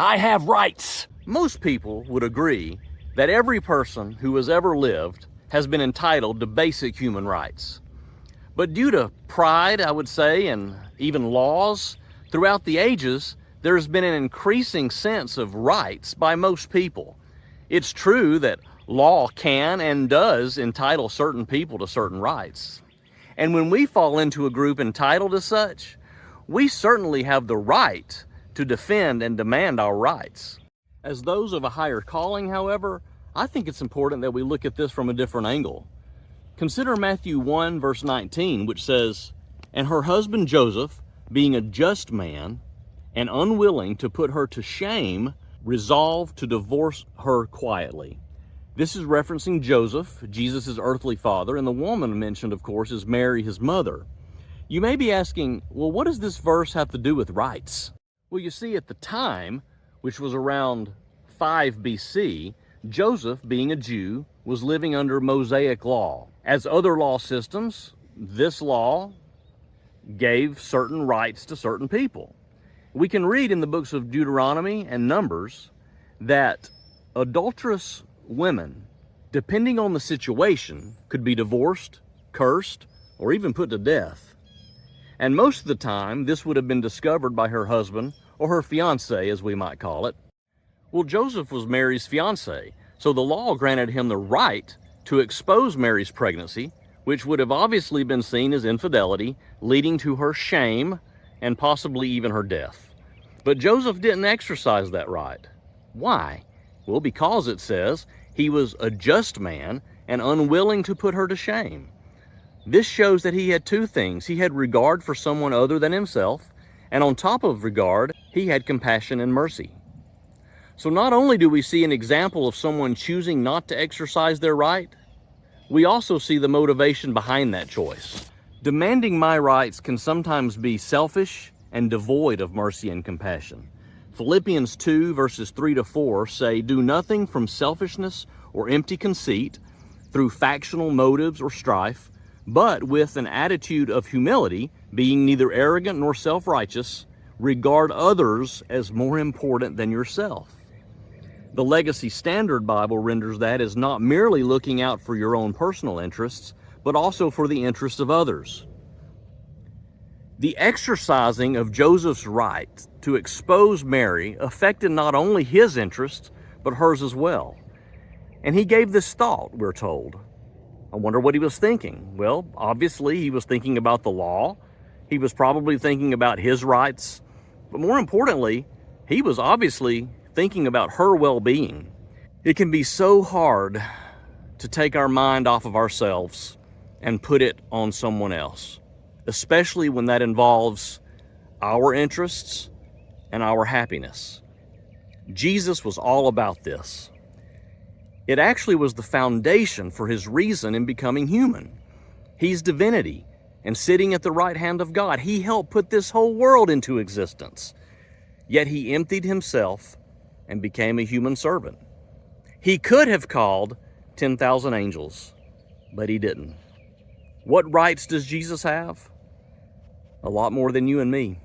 I have rights. Most people would agree that every person who has ever lived has been entitled to basic human rights. But due to pride, I would say, and even laws, throughout the ages, there has been an increasing sense of rights by most people. It's true that law can and does entitle certain people to certain rights. And when we fall into a group entitled as such, we certainly have the right to defend and demand our rights. As those of a higher calling, however, I think it's important that we look at this from a different angle. Consider Matthew 1, verse 19, which says, "And her husband Joseph, being a just man and unwilling to put her to shame, resolved to divorce her quietly." This is referencing Joseph, Jesus' earthly father, and the woman mentioned, of course, is Mary, his mother. You may be asking, well, what does this verse have to do with rights? Well, you see, at the time, which was around 5 BC, Joseph, being a Jew, was living under Mosaic law. As other law systems, this law gave certain rights to certain people. We can read in the books of Deuteronomy and Numbers that adulterous women, depending on the situation, could be divorced, cursed, or even put to death. And most of the time, this would have been discovered by her husband, or her fiance, as we might call it. Well, Joseph was Mary's fiance, so the law granted him the right to expose Mary's pregnancy, which would have obviously been seen as infidelity, leading to her shame and possibly even her death. But Joseph didn't exercise that right. Why? Well, because it says he was a just man and unwilling to put her to shame. This shows that he had two things. He had regard for someone other than himself, and on top of regard, he had compassion and mercy. So not only do we see an example of someone choosing not to exercise their right, we also see the motivation behind that choice. Demanding my rights can sometimes be selfish and devoid of mercy and compassion. Philippians 2 verses 3-4 say, "Do nothing from selfishness or empty conceit, through factional motives or strife, but with an attitude of humility, being neither arrogant nor self-righteous, regard others as more important than yourself." The Legacy Standard Bible renders that as not merely looking out for your own personal interests, but also for the interests of others. The exercising of Joseph's right to expose Mary affected not only his interests, but hers as well. And he gave this thought, we're told. I wonder what he was thinking. Well, obviously he was thinking about the law. He was probably thinking about his rights. But more importantly, he was obviously thinking about her well-being. It can be so hard to take our mind off of ourselves and put it on someone else, especially when that involves our interests and our happiness. Jesus was all about this. It actually was the foundation for his reason in becoming human. He's divinity, and sitting at the right hand of God, he helped put this whole world into existence. Yet he emptied himself and became a human servant. He could have called 10,000 angels, but he didn't. What rights does Jesus have? A lot more than you and me.